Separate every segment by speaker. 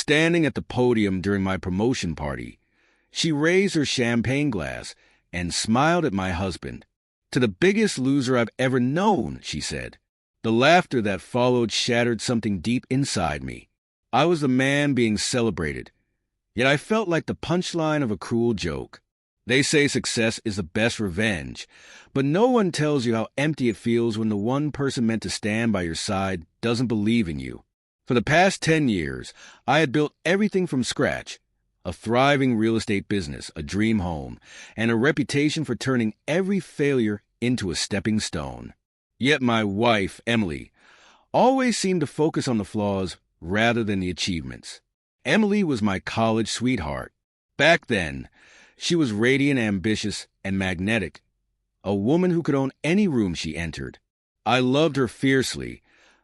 Speaker 1: standing at the podium during my promotion party. She raised her champagne glass and smiled at my husband. "To the biggest loser I've ever known," she said. The laughter that followed shattered something deep inside me. I was the man being celebrated, yet I felt like the punchline of a cruel joke. They say success is the best revenge, but no one tells you how empty it feels when the one person meant to stand by your side doesn't believe in you. For the past 10 years, I had built everything from scratch: a thriving real estate business, a dream home, and a reputation for turning every failure into a stepping stone. Yet my wife, Emily, always seemed to focus on the flaws rather than the achievements. Emily was my college sweetheart. Back then, she was radiant, ambitious, and magnetic, a woman who could own any room she entered. I loved her fiercely,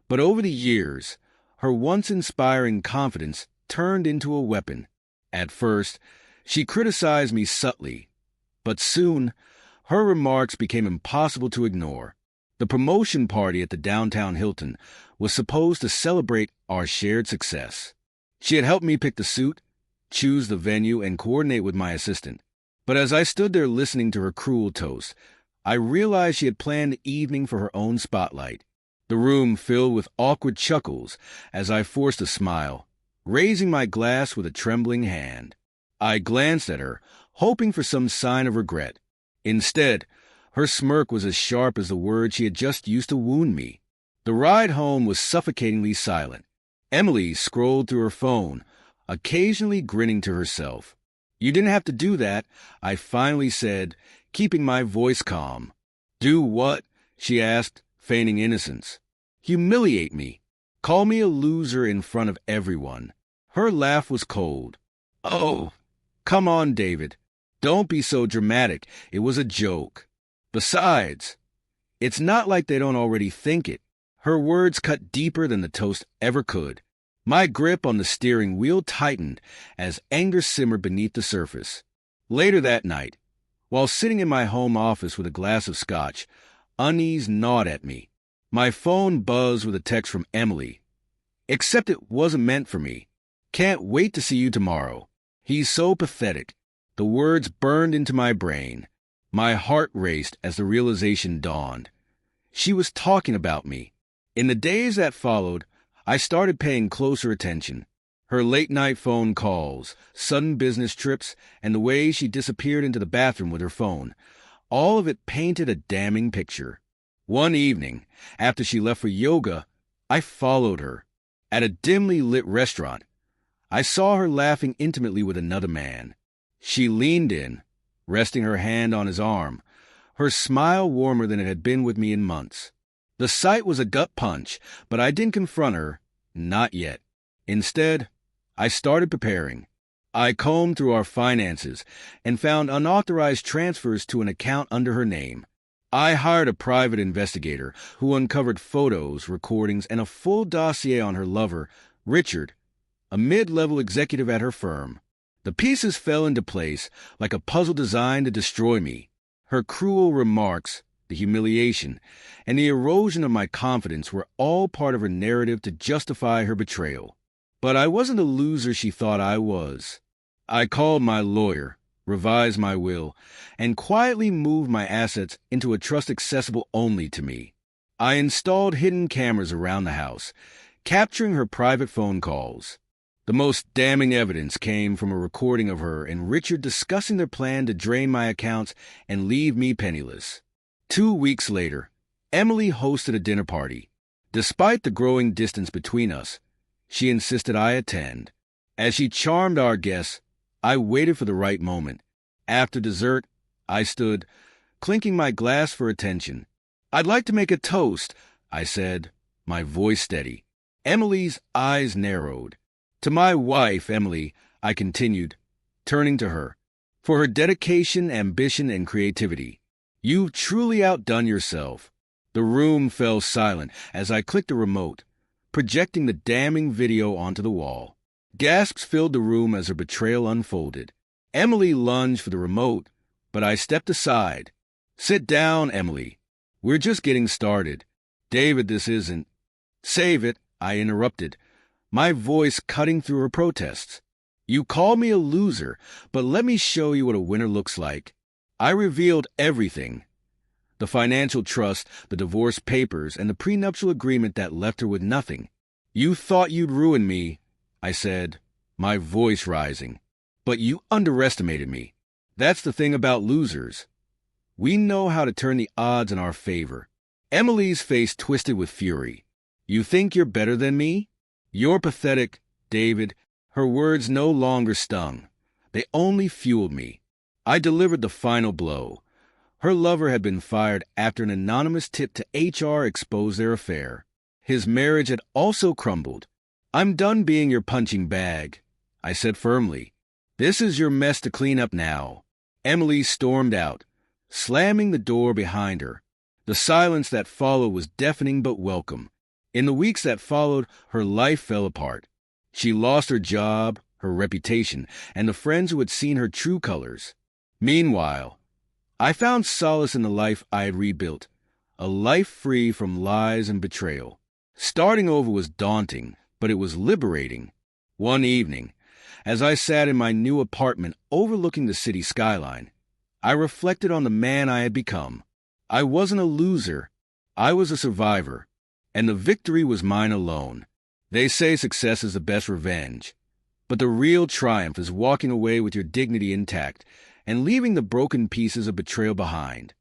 Speaker 1: but over the years, her once inspiring confidence turned into a weapon. At first, she criticized me subtly, but soon, her remarks became impossible to ignore. The promotion party at the downtown Hilton was supposed to celebrate our shared success. She had helped me pick the suit, choose the venue, and coordinate with my assistant. But as I stood there listening to her cruel toast, I realized she had planned the evening for her own spotlight. The room filled with awkward chuckles as I forced a smile, raising my glass with a trembling hand. I glanced at her, hoping for some sign of regret. Instead, her smirk was as sharp as the words she had just used to wound me. The ride home was suffocatingly silent. Emily scrolled through her phone, occasionally grinning to herself. "You didn't have to do that," I finally said, keeping my voice calm. "Do what?" she asked, feigning innocence. "Humiliate me. Call me a loser in front of everyone." Her laugh was cold. "Oh, come on, David. Don't be so dramatic. It was a joke. Besides, it's not like they don't already think it." Her words cut deeper than the toast ever could. My grip on the steering wheel tightened as anger simmered beneath the surface. Later that night, while sitting in my home office with a glass of scotch, unease gnawed at me. My phone buzzed with a text from Emily. "Except it wasn't meant for me. Can't wait to see you tomorrow. He's so pathetic." The words burned into my brain. My heart raced as the realization dawned. She was talking about me. In the days that followed, I started paying closer attention. Her late-night phone calls, sudden business trips, and the way she disappeared into the bathroom with her phone. All of it painted a damning picture. One evening, after she left for yoga, I followed her. At a dimly lit restaurant, I saw her laughing intimately with another man. She leaned in, resting her hand on his arm, her smile warmer than it had been with me in months. The sight was a gut punch, but I didn't confront her, not yet. Instead, I started preparing. I combed through our finances and found unauthorized transfers to an account under her name. I hired a private investigator who uncovered photos, recordings, and a full dossier on her lover, Richard, a mid-level executive at her firm. The pieces fell into place like a puzzle designed to destroy me. Her cruel remarks, the humiliation, and the erosion of my confidence were all part of her narrative to justify her betrayal. But I wasn't the loser she thought I was. I called my lawyer, revised my will, and quietly moved my assets into a trust accessible only to me. I installed hidden cameras around the house, capturing her private phone calls. The most damning evidence came from a recording of her and Richard discussing their plan to drain my accounts and leave me penniless. 2 weeks later, Emily hosted a dinner party. Despite the growing distance between us, she insisted I attend. As she charmed our guests, I waited for the right moment. After dessert, I stood, clinking my glass for attention. "I'd like to make a toast," I said, my voice steady. Emily's eyes narrowed. "To my wife, Emily," I continued, turning to her, "for her dedication, ambition, and creativity. You've truly outdone yourself." The room fell silent as I clicked the remote, projecting the damning video onto the wall. Gasps filled the room as her betrayal unfolded. Emily lunged for the remote, but I stepped aside. "Sit down, Emily. We're just getting started. David, this isn't—" "Save it," I interrupted, my voice cutting through her protests. You call me a loser, but let me show you what a winner looks like. I revealed everything. The financial trust, the divorce papers, and the prenuptial agreement that left her with nothing. You thought you'd ruin me, I said, my voice rising. But you underestimated me. That's the thing about losers. We know how to turn the odds in our favor. Emily's face twisted with fury. You think you're better than me? You're pathetic, David. Her words no longer stung. They only fueled me. I delivered the final blow. Her lover had been fired after an anonymous tip to HR exposed their affair. His marriage had also crumbled. I'm done being your punching bag, I said firmly. This is your mess to clean up now. Emily stormed out, slamming the door behind her. The silence that followed was deafening but welcome. In the weeks that followed, her life fell apart. She lost her job, her reputation, and the friends who had seen her true colors. Meanwhile, I found solace in the life I had rebuilt, a life free from lies and betrayal. Starting over was daunting, but it was liberating. One evening, as I sat in my new apartment overlooking the city skyline, I reflected on the man I had become. I wasn't a loser. I was a survivor, and the victory was mine alone. They say success is the best revenge, but the real triumph is walking away with your dignity intact and leaving the broken pieces of betrayal behind.